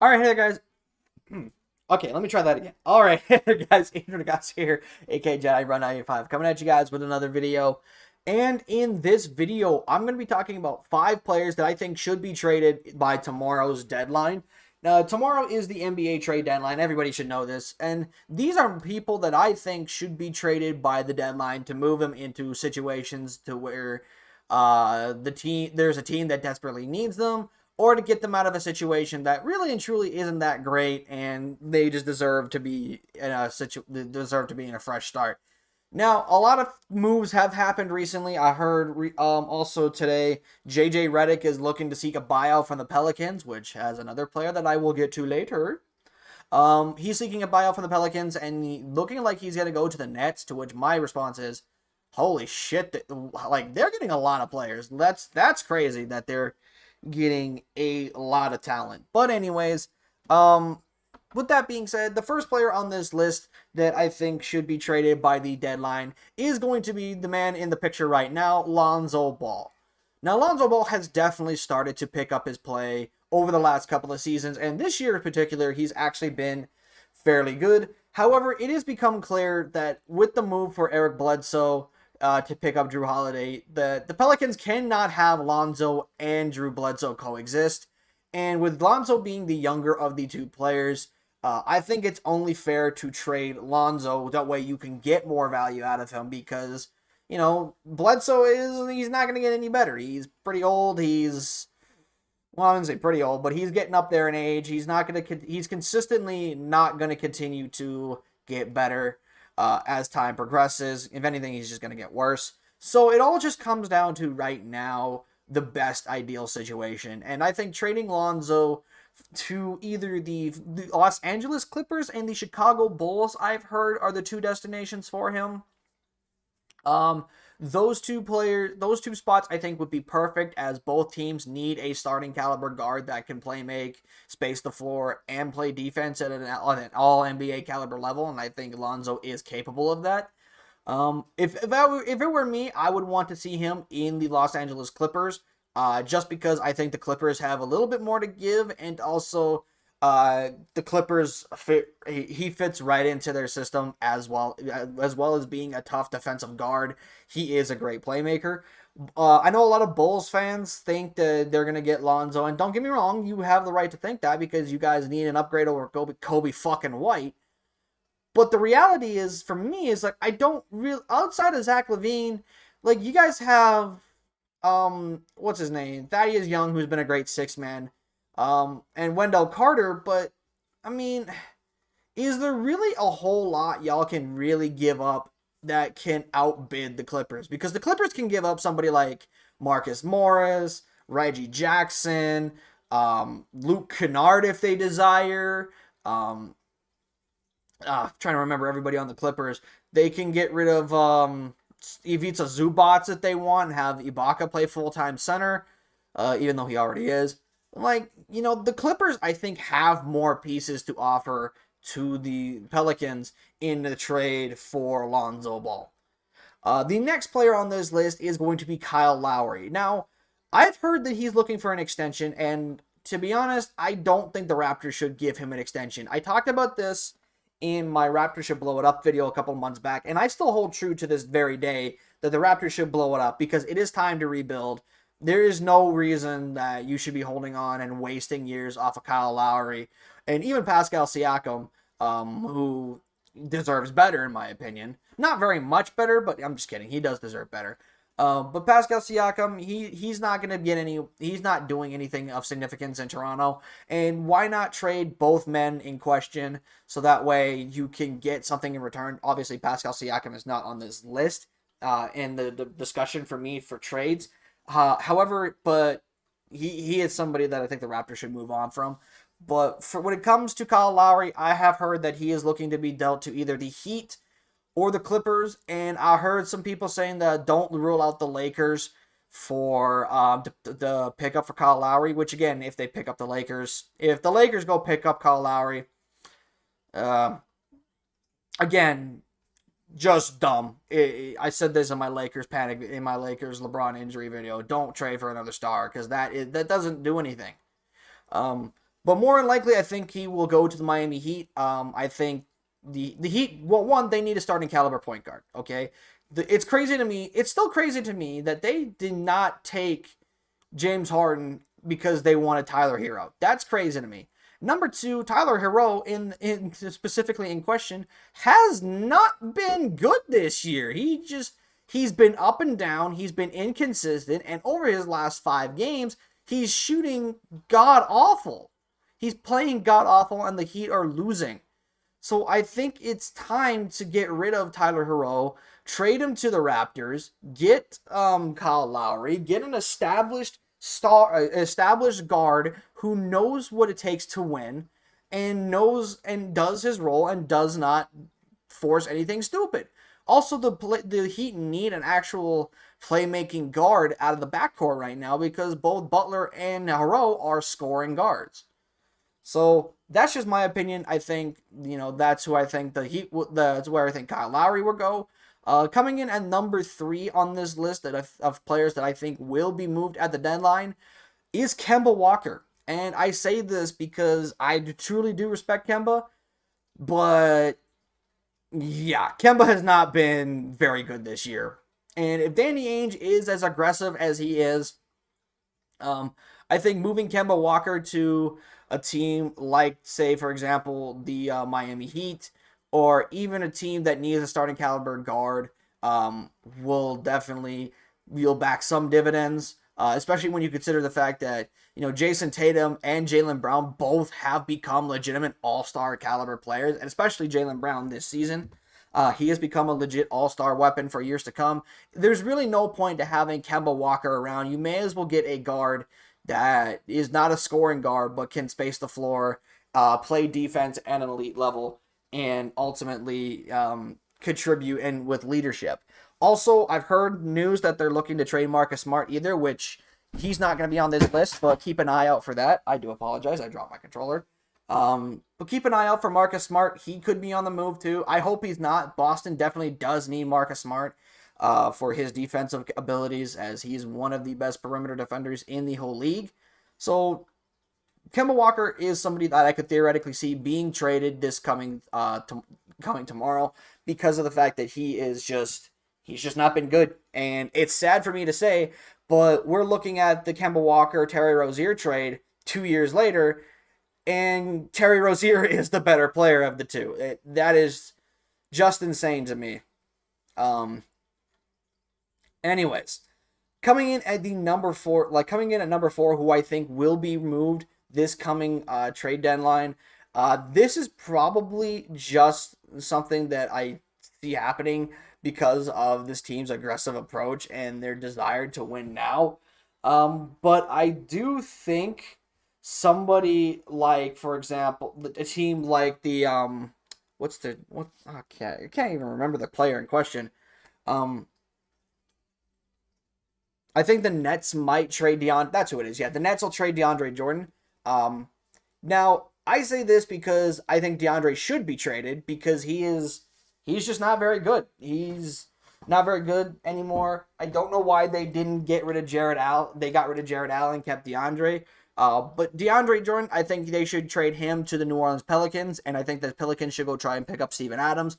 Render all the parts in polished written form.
All right, hey guys. Okay, let me try that again. All right, hey guys, Adrian Gas here, aka Jedi Run 95, coming at you guys with another video. And in this video, I'm going to be talking about 5 players that I think should be traded by tomorrow's deadline. Now, tomorrow is the NBA trade deadline. Everybody should know this. And these are people that I think should be traded by the deadline to move them into situations to where there's a team that desperately needs them, or to get them out of a situation that really and truly isn't that great, and they just deserve to be in a fresh start. Now, a lot of moves have happened recently. I heard also today JJ Redick is looking to seek a buyout from the Pelicans, which has another player that I will get to later. He's seeking a buyout from the Pelicans and looking like he's gonna go to the Nets. To which my response is, "Holy shit! Like they're getting a lot of players. That's crazy that they're getting a lot of talent." But anyways, with that being said, the first player on this list that I think should be traded by the deadline is going to be the man in the picture right now, Lonzo Ball. Now, Lonzo Ball has definitely started to pick up his play over the last couple of seasons, and this year in particular, he's actually been fairly good. However, it has become clear that with the move for Eric Bledsoe to pick up Drew Holiday, the Pelicans cannot have Lonzo and Drew Bledsoe coexist. And with Lonzo being the younger of the two players, I think it's only fair to trade Lonzo. That way you can get more value out of him because, Bledsoe he's not going to get any better. He's pretty old. Well, I wouldn't say pretty old, but he's getting up there in age. He's consistently not going to continue to get better as time progresses. If anything, he's just going to get worse. So it all just comes down to right now the best ideal situation. And I think trading Lonzo to either the Los Angeles Clippers and the Chicago Bulls, I've heard, are the two destinations for him. Um, those two spots, I think would be perfect, as both teams need a starting caliber guard that can play make, space the floor, and play defense at an all NBA caliber level. And I think Lonzo is capable of that. If it were me, I would want to see him in the Los Angeles Clippers, just because I think the Clippers have a little bit more to give, and also the Clippers he fits right into their system as well as being a tough defensive guard. He is a great playmaker. I know a lot of Bulls fans think that they're gonna get Lonzo, and don't get me wrong, you have the right to think that because you guys need an upgrade over Kobe fucking White. But the reality is, for me, is like I don't really, outside of Zach LaVine, like you guys have what's his name, Thaddeus Young, who's been a great six man, and Wendell Carter. But I mean, is there really a whole lot y'all can really give up that can outbid the Clippers? Because the Clippers can give up somebody like Marcus Morris, Reggie Jackson, Luke Kennard if they desire. Trying to remember everybody on the Clippers. They can get rid of Ivica Zubac if they want and have Ibaka play full-time center, even though he already is. Like, the Clippers, I think, have more pieces to offer to the Pelicans in the trade for Lonzo Ball. The next player on this list is going to be Kyle Lowry. Now, I've heard that he's looking for an extension, and to be honest, I don't think the Raptors should give him an extension. I talked about this in my Raptors should blow it up video a couple months back, and I still hold true to this very day that the Raptors should blow it up because it is time to rebuild. There is no reason that you should be holding on and wasting years off of Kyle Lowry and even Pascal Siakam, who deserves better in my opinion. Not very much better, but I'm just kidding. He does deserve better. But Pascal Siakam, he's not going to get any. He's not doing anything of significance in Toronto. And why not trade both men in question so that way you can get something in return? Obviously, Pascal Siakam is not on this list in the discussion for me for trades. However, but he is somebody that I think the Raptors should move on from. But for when it comes to Kyle Lowry, I have heard that he is looking to be dealt to either the Heat or the Clippers, and I heard some people saying that don't rule out the Lakers for the pickup for Kyle Lowry. Which again, if the Lakers go pick up Kyle Lowry, uh, again, just dumb. I said this in my Lakers LeBron injury video. Don't trade for another star because that doesn't do anything. But more than likely, I think he will go to the Miami Heat. I think the Heat, well, one, they need a starting caliber point guard. Okay, it's crazy to me. It's still crazy to me that they did not take James Harden because they wanted Tyler Hero. That's crazy to me. Number two, Tyler Hero in specifically in question has not been good this year. He's been up and down. He's been inconsistent, and over his last 5 games, he's shooting god awful. He's playing god awful, and the Heat are losing. So I think it's time to get rid of Tyler Hero, trade him to the Raptors, get Kyle Lowry, get an established guard who knows what it takes to win, and knows and does his role and does not force anything stupid. Also, the Heat need an actual playmaking guard out of the backcourt right now because both Butler and Hero are scoring guards. So that's just my opinion. I think, that's who I think the Heat. That's where I think Kyle Lowry will go. Coming in at number 3 on this list of players that I think will be moved at the deadline is Kemba Walker. And I say this because I truly do respect Kemba, but yeah, Kemba has not been very good this year. And if Danny Ainge is as aggressive as he is, I think moving Kemba Walker to a team like, say, for example, the Miami Heat, or even a team that needs a starting caliber guard, will definitely yield back some dividends, especially when you consider the fact that, Jason Tatum and Jaylen Brown both have become legitimate all-star caliber players, and especially Jaylen Brown this season. He has become a legit all-star weapon for years to come. There's really no point to having Kemba Walker around. You may as well get a guard that is not a scoring guard but can space the floor, play defense at an elite level, and ultimately contribute and with leadership. Also, I've heard news that they're looking to trade Marcus Smart either, which he's not going to be on this list, but keep an eye out for that. I do apologize. I dropped my controller. But keep an eye out for Marcus Smart. He could be on the move too. I hope he's not. Boston definitely does need Marcus Smart for his defensive abilities, as he's one of the best perimeter defenders in the whole league. So Kemba Walker is somebody that I could theoretically see being traded this coming tomorrow because of the fact that he's just not been good. And it's sad for me to say, but we're looking at the Kemba Walker Terry Rozier trade 2 years later, and Terry Rozier is the better player of the two. That is just insane to me. Anyways, coming in at number 4, who I think will be moved this coming trade deadline. This is probably just something that I see happening because of this team's aggressive approach and their desire to win now. But I do think somebody like, for example, a team like the I can't even remember the player in question. I think the Nets might trade that's who it is. Yeah, the Nets will trade DeAndre Jordan. Now, I say this because I think DeAndre should be traded because he's just not very good. He's not very good anymore. I don't know why they didn't get rid of Jared Allen. They got rid of Jared Allen, kept DeAndre. But DeAndre Jordan, I think they should trade him to the New Orleans Pelicans, and I think the Pelicans should go try and pick up Steven Adams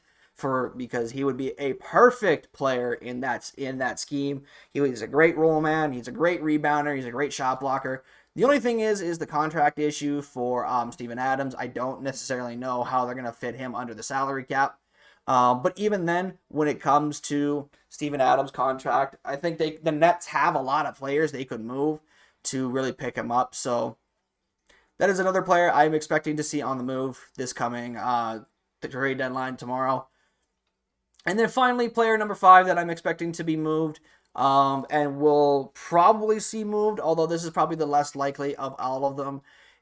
because he would be a perfect player in that scheme. He's a great role man. He's a great rebounder. He's a great shot blocker. The only thing is the contract issue for Steven Adams. I don't necessarily know how they're going to fit him under the salary cap. But even then, when it comes to Steven Adams' contract, I think the Nets have a lot of players they could move to really pick him up. So that is another player I'm expecting to see on the move this coming the trade deadline tomorrow. And then finally, player number 5 that I'm expecting to be moved and will probably see moved, although this is probably the less likely of all of them,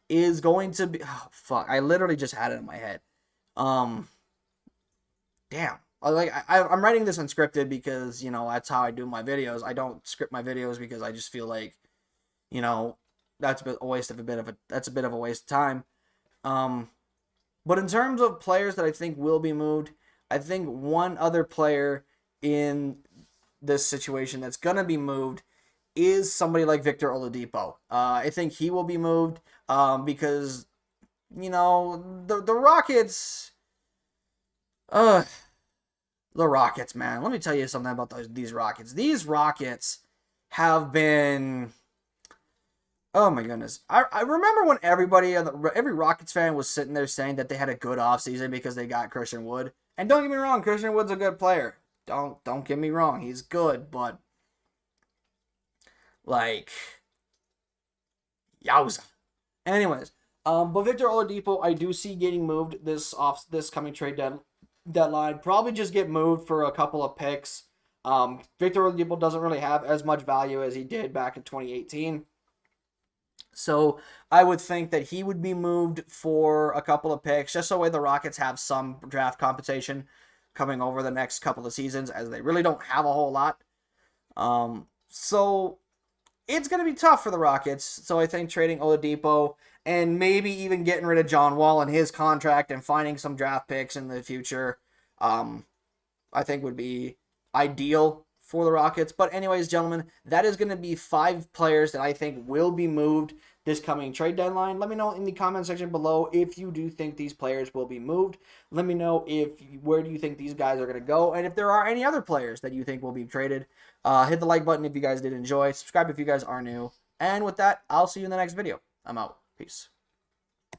is going to be... Oh, fuck. I literally just had it in my head. Damn. I'm writing this unscripted because, that's how I do my videos. I don't script my videos because I just feel like, that's a waste of a waste of time. But in terms of players that I think will be moved, I think one other player in this situation that's going to be moved is somebody like Victor Oladipo. I think he will be moved because, you know, the Rockets... the Rockets, man. Let me tell you something about these Rockets. These Rockets have been... Oh my goodness. I remember when every Rockets fan was sitting there saying that they had a good offseason because they got Christian Wood. And don't get me wrong, Christian Wood's a good player. Don't get me wrong, he's good, but like yowza. Anyways, but Victor Oladipo I do see getting moved this coming trade deadline. Probably just get moved for a couple of picks. Victor Oladipo doesn't really have as much value as he did back in 2018. So I would think that he would be moved for a couple of picks, just so way the Rockets have some draft compensation coming over the next couple of seasons, as they really don't have a whole lot. So it's going to be tough for the Rockets. So I think trading Oladipo and maybe even getting rid of John Wall and his contract and finding some draft picks in the future, I think would be ideal for the Rockets. But anyways, gentlemen, that is going to be 5 players that I think will be moved this coming trade deadline. Let me know in the comment section below if you do think these players will be moved. Let me know where do you think these guys are going to go, and if there are any other players that you think will be traded. Hit the like button if you guys did enjoy. Subscribe if you guys are new. And with that, I'll see you in the next video. I'm out. Peace.